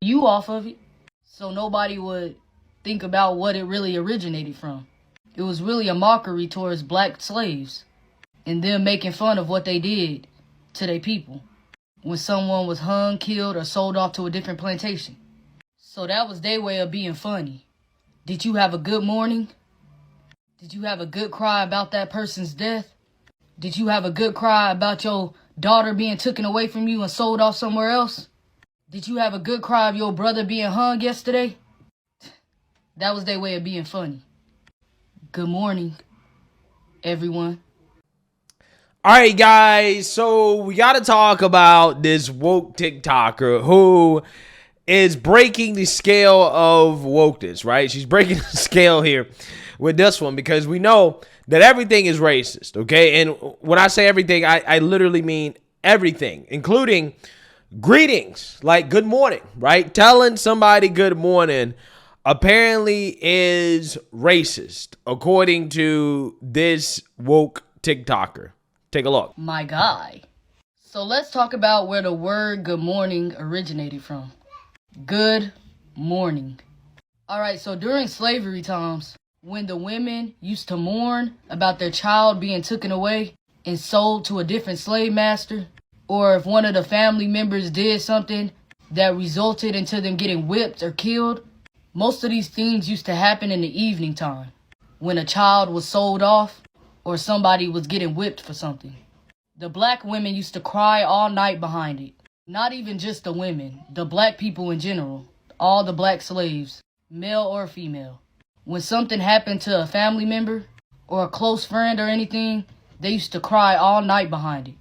you off of it, so nobody would think about what it really originated from. It was really a mockery towards black slaves and them making fun of what they did to their people when someone was hung, killed, or sold off to a different plantation. So that was their way of being funny. Did you have a good morning? Did you have a good cry about that person's death? Did you have a good cry about your daughter being taken away from you and sold off somewhere else? Did you have a good cry of your brother being hung yesterday? That was their way of being funny. Good morning, everyone. All right, guys, so we got to talk about this woke TikToker who is breaking the scale of wokeness, right? She's breaking the scale here with this one because we know that everything is racist, okay? And when I say everything, I literally mean everything, including greetings, like good morning, right? Telling somebody good morning apparently is racist, according to this woke TikToker. Take a look. My guy. So let's talk about where the word good morning originated from. Good morning. Alright, so during slavery times, when the women used to mourn about their child being taken away and sold to a different slave master, or if one of the family members did something that resulted into them getting whipped or killed, most of these things used to happen in the evening time, when a child was sold off or somebody was getting whipped for something. The black women used to cry all night behind it. Not even just the women, the black people in general, all the black slaves, male or female. When something happened to a family member or a close friend or anything, they used to cry all night behind it.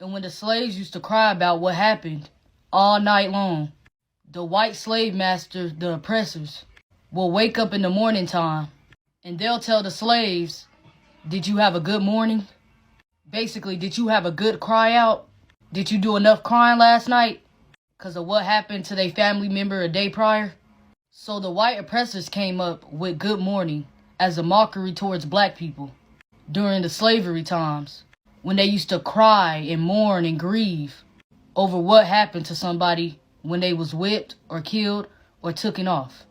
And when the slaves used to cry about what happened all night long, the white slave masters, the oppressors, will wake up in the morning time and they'll tell the slaves, did you have a good morning? Basically, did you have a good cry out? Did you do enough crying last night because of what happened to their family member a day prior? So the white oppressors came up with good morning as a mockery towards black people during the slavery times when they used to cry and mourn and grieve over what happened to somebody when they was whipped or killed or taken off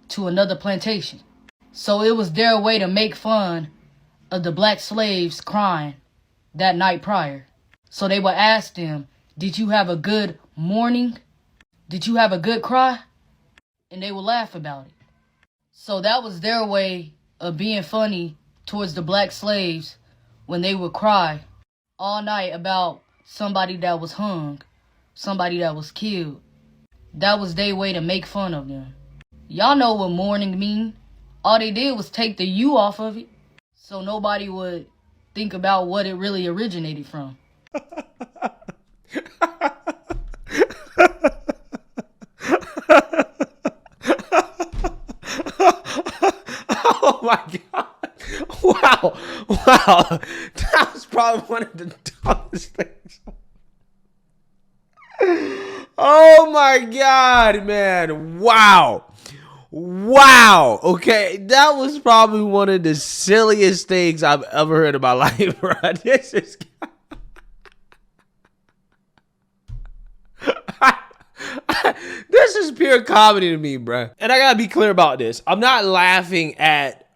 to another plantation. So it was their way to make fun of the black slaves crying that night prior. So they would ask them, did you have a good morning? Did you have a good cry? And they would laugh about it. So that was their way of being funny towards the black slaves when they would cry all night about somebody that was hung, somebody that was killed. That was their way to make fun of them. Y'all know what mourning mean. All they did was take the U off of it, so nobody would think about what it really originated from. Oh my God. Wow. Wow. That was probably one of the dumbest things. Oh my God, man. Wow. Wow. Okay. That was probably one of the silliest things I've ever heard in my life, bro. This is. This is pure comedy to me, bro. And I gotta be clear about this. I'm not laughing at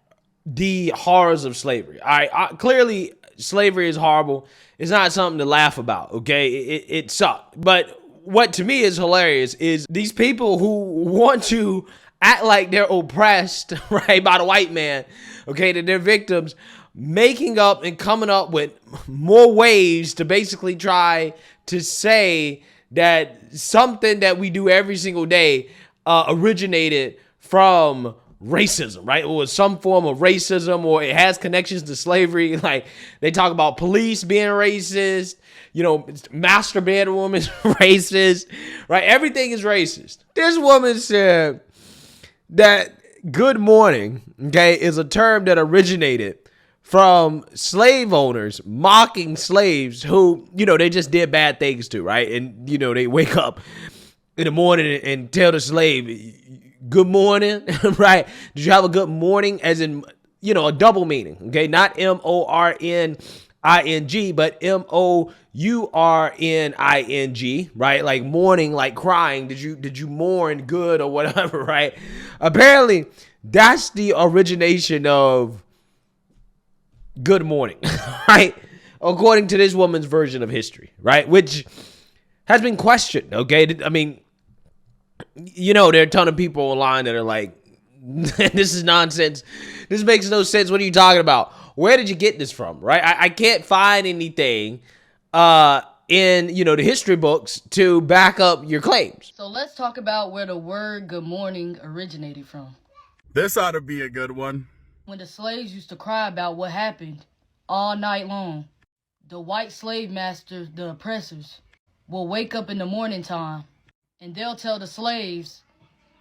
the horrors of slavery. All right. Clearly, slavery is horrible. It's not something to laugh about. Okay. It sucked. But what to me is hilarious is these people who want to act like they're oppressed, right, by the white man, okay, that they're victims, making up and coming up with more ways to basically try to say that something that we do every single day originated from racism, right? Or some form of racism, or it has connections to slavery. Like they talk about police being racist, you know, master bedroom is racist, right? Everything is racist. This woman said that good morning, okay, is a term that originated from slave owners mocking slaves who, you know, they just did bad things to, right? And, you know, they wake up in the morning and tell the slave, good morning, right? Did you have a good morning? As in, you know, a double meaning, okay? Not M-O-R-N ing, but mourning, right? Like mourning, like crying. Did you mourn good or whatever, right? Apparently, that's the origination of good morning, right? According to this woman's version of history, right? Which has been questioned, okay? I mean, you know, there are a ton of people online that are like, this is nonsense. This makes no sense. What are you talking about? Where did you get this from, right? I can't find anything in, you know, the history books to back up your claims. So let's talk about where the word good morning originated from. This ought to be a good one. When the slaves used to cry about what happened all night long, the white slave masters, the oppressors, will wake up in the morning time and they'll tell the slaves,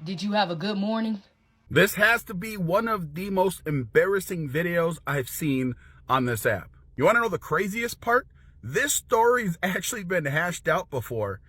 did you have a good morning? This has to be one of the most embarrassing videos I've seen on this app. You want to know the craziest part? This story's actually been hashed out before.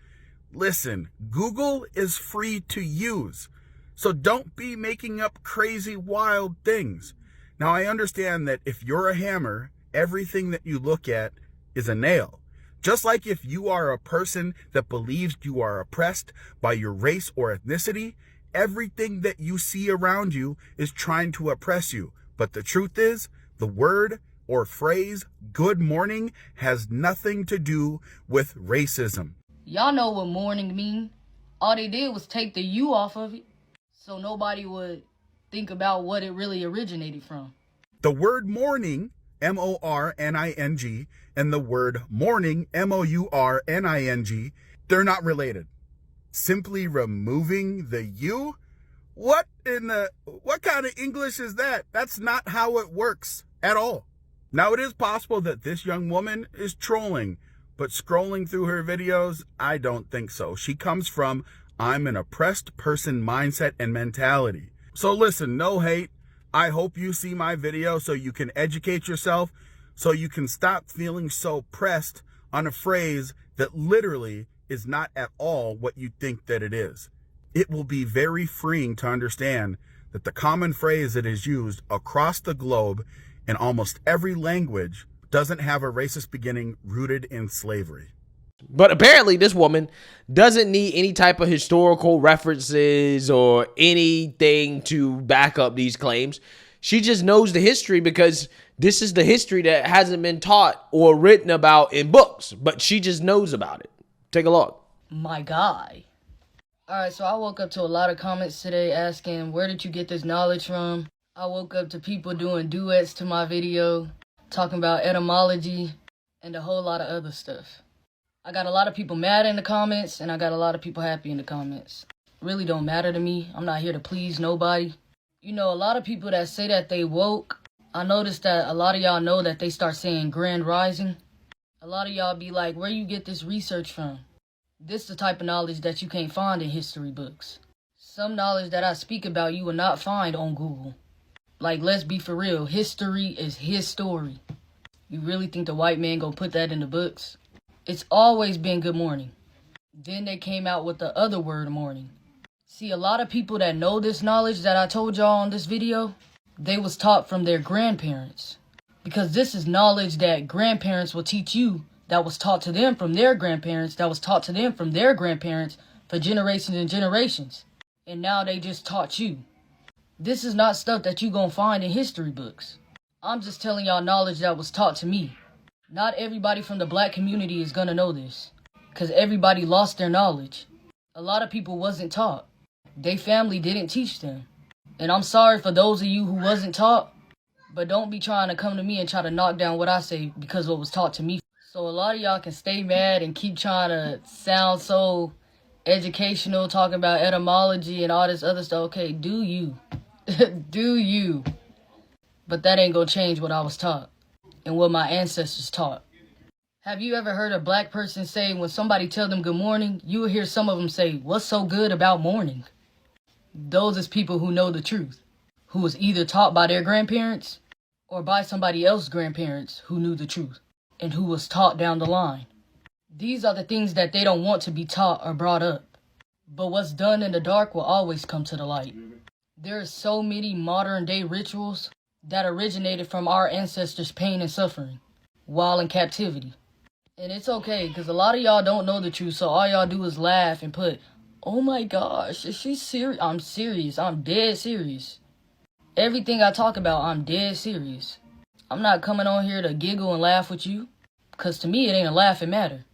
Listen, Google is free to use, so don't be making up crazy, wild things. Now, I understand that if you're a hammer, everything that you look at is a nail. Just like if you are a person that believes you are oppressed by your race or ethnicity, everything that you see around you is trying to oppress you. But the truth is, the word or phrase good morning has nothing to do with racism. Y'all know what morning mean. All they did was take the U off of it, so nobody would think about what it really originated from. The word morning, M-O-R-N-I-N-G, and the word morning, M-O-U-R-N-I-N-G, they're not related. Simply removing the U? What kind of English is that? That's not how it works at all. Now, it is possible that this young woman is trolling, but scrolling through her videos, I don't think so. She comes from, I'm an oppressed person mindset and mentality. So listen, no hate. I hope you see my video so you can educate yourself, so you can stop feeling so pressed on a phrase that literally is not at all what you think that it is. It will be very freeing to understand that the common phrase that is used across the globe in almost every language doesn't have a racist beginning rooted in slavery. But apparently this woman doesn't need any type of historical references or anything to back up these claims. She just knows the history because this is the history that hasn't been taught or written about in books, but she just knows about it. Take a look. My guy. Alright, so I woke up to a lot of comments today asking, where did you get this knowledge from? I woke up to people doing duets to my video, talking about etymology, and a whole lot of other stuff. I got a lot of people mad in the comments, and I got a lot of people happy in the comments. It really don't matter to me. I'm not here to please nobody. You know, a lot of people that say that they woke, I noticed that a lot of y'all know that they start saying grand rising. A lot of y'all be like, where you get this research from? This the type of knowledge that you can't find in history books. Some knowledge that I speak about you will not find on Google. Like, let's be for real. History is his story. You really think the white man gonna put that in the books? It's always been good morning. Then they came out with the other word morning. See, a lot of people that know this knowledge that I told y'all on this video, they was taught from their grandparents. Because this is knowledge that grandparents will teach you, that was taught to them from their grandparents, that was taught to them from their grandparents for generations and generations. And now they just taught you. This is not stuff that you gonna find in history books. I'm just telling y'all knowledge that was taught to me. Not everybody from the black community is gonna know this, because everybody lost their knowledge. A lot of people wasn't taught. They family didn't teach them. And I'm sorry for those of you who wasn't taught, but don't be trying to come to me and try to knock down what I say because what was taught to me. So a lot of y'all can stay mad and keep trying to sound so educational, talking about etymology and all this other stuff. Okay, do you. Do you. But that ain't gonna change what I was taught and what my ancestors taught. Have you ever heard a black person say when somebody tell them good morning, you will hear some of them say, what's so good about morning? Those is people who know the truth, who was either taught by their grandparents or by somebody else's grandparents who knew the truth and who was taught down the line. These are the things that they don't want to be taught or brought up. But what's done in the dark will always come to the light. There are so many modern day rituals that originated from our ancestors' pain and suffering. while in captivity. And it's okay, because a lot of y'all don't know the truth, so all y'all do is laugh and put, oh my gosh, is she serious? I'm serious. I'm dead serious. Everything I talk about, I'm dead serious. I'm not coming on here to giggle and laugh with you, because to me, it ain't a laughing matter.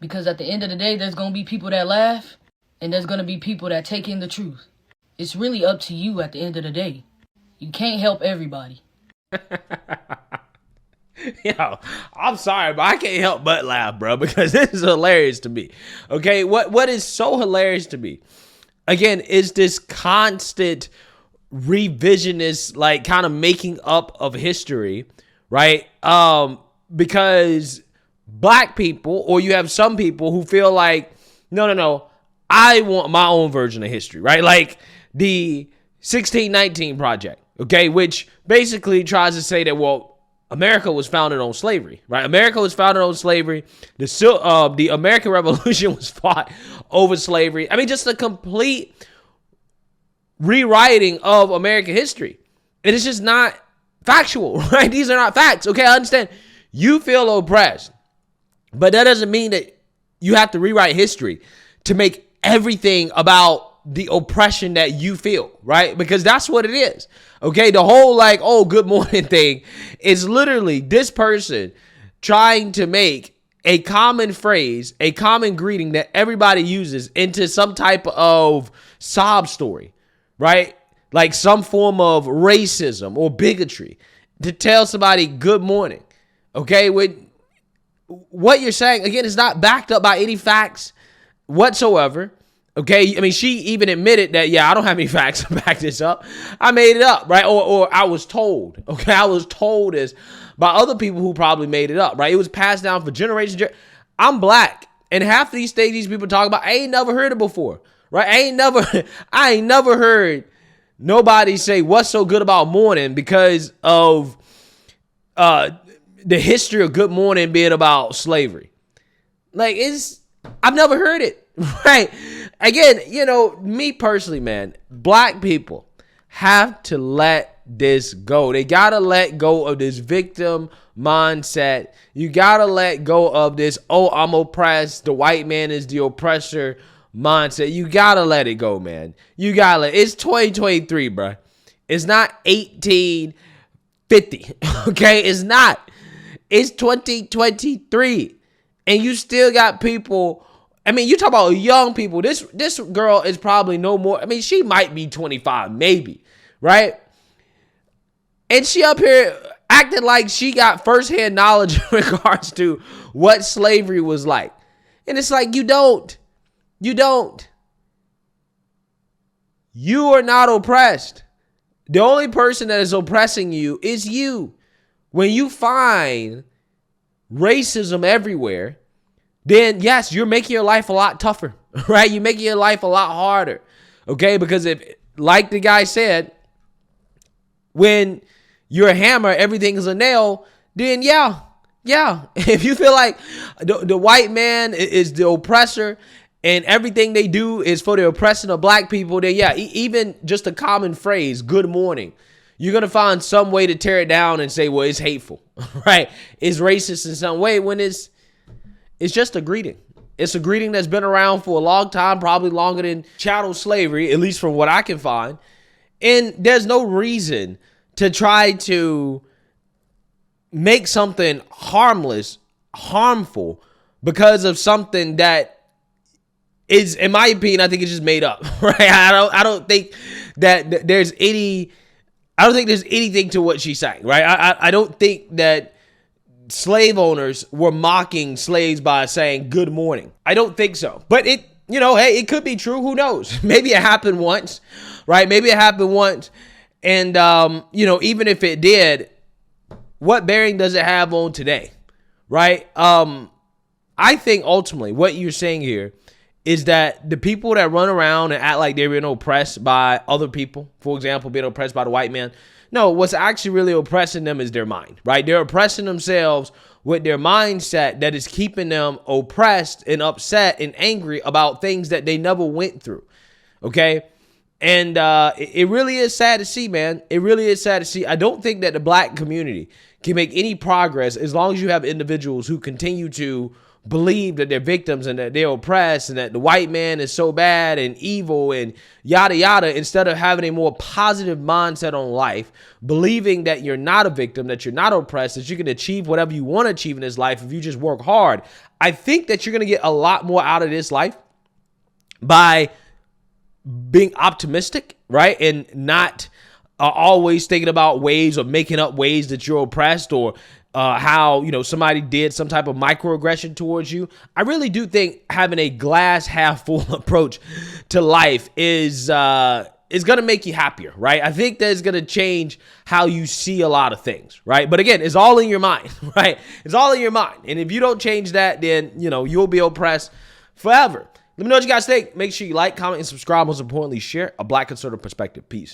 Because at the end of the day, there's going to be people that laugh, and there's going to be people that take in the truth. It's really up to you at the end of the day. You can't help everybody. Yo, I'm sorry, but I can't help but laugh, bro, because this is hilarious to me. Okay, what is so hilarious to me, again, is this constant revisionist, like, kind of making up of history, right? Because black people, or you have some people who feel like, no, I want my own version of history, right? Like the 1619 Project, okay, which basically tries to say that, well, America was founded on slavery, right? America was founded on slavery. The American Revolution was fought over slavery. I mean, just a complete rewriting of American history. It is just not factual, right? These are not facts, okay? I understand you feel oppressed, but that doesn't mean that you have to rewrite history to make everything about the oppression that you feel, right? Because that's what it is. Okay, the whole like, oh, good morning thing is literally this person trying to make a common phrase, a common greeting that everybody uses into some type of sob story, right? Like some form of racism or bigotry to tell somebody good morning. Okay, with what you're saying, again, is not backed up by any facts whatsoever. Okay, I mean, she even admitted that, yeah, I don't have any facts to back this up. I made it up, right? Or I was told, okay? I was told this by other people who probably made it up, right? It was passed down for generations. I'm black, and half of these things these people talk about, I ain't never heard it before, right? I ain't never heard nobody say what's so good about morning because of the history of good morning being about slavery. Like, I've never heard it, right? Again, me personally, man, black people have to let this go. They got to let go of this victim mindset. You got to let go of this, oh, I'm oppressed, the white man is the oppressor mindset. You got to let it go, man. You got to it's 2023, bro. It's not 1850, okay? It's not. It's 2023. And you still got people, I mean, you talk about young people. This girl is probably no more, I mean, she might be 25, maybe, right? And she up here acting like she got firsthand knowledge in regards to what slavery was like. And it's like, you don't. You are not oppressed. The only person that is oppressing you is you. When you find racism everywhere, then yes, you're making your life a lot tougher, right? You're making your life a lot harder, okay? Because if, like the guy said, when you're a hammer, everything is a nail, then yeah. If you feel like the white man is the oppressor and everything they do is for the oppression of black people, then yeah, even just a common phrase, good morning, you're going to find some way to tear it down and say, well, it's hateful, right? It's racist in some way when it's just a greeting. It's a greeting that's been around for a long time, probably longer than chattel slavery, at least from what I can find. And there's no reason to try to make something harmful because of something that is, in my opinion, I think it's just made up, right? I don't think that there's anything to what she's saying, right? I don't think that slave owners were mocking slaves by saying good morning. I don't think so. But hey, it could be true. Who knows? Maybe it happened once, right? Maybe it happened once. And, even if it did, what bearing does it have on today, right? I think ultimately what you're saying here is that the people that run around and act like they're being oppressed by other people, for example, being oppressed by the white man, no, what's actually really oppressing them is their mind, right? They're oppressing themselves with their mindset that is keeping them oppressed and upset and angry about things that they never went through, okay? And it really is sad to see, man. It really is sad to see. I don't think that the black community can make any progress as long as you have individuals who continue to believe that they're victims and that they're oppressed and that the white man is so bad and evil and yada yada, instead of having a more positive mindset on life, believing that you're not a victim, that you're not oppressed, that you can achieve whatever you want to achieve in this life if you just work hard. I think that you're going to get a lot more out of this life by being optimistic, right? And not always thinking about ways or making up ways that you're oppressed or how, somebody did some type of microaggression towards you. I really do think having a glass half full approach to life is going to make you happier, right? I think that it's going to change how you see a lot of things, right? But again, it's all in your mind, right? It's all in your mind. And if you don't change that, then, you'll be oppressed forever. Let me know what you guys think. Make sure you like, comment, and subscribe. Most importantly, share a Black conservative perspective. Peace.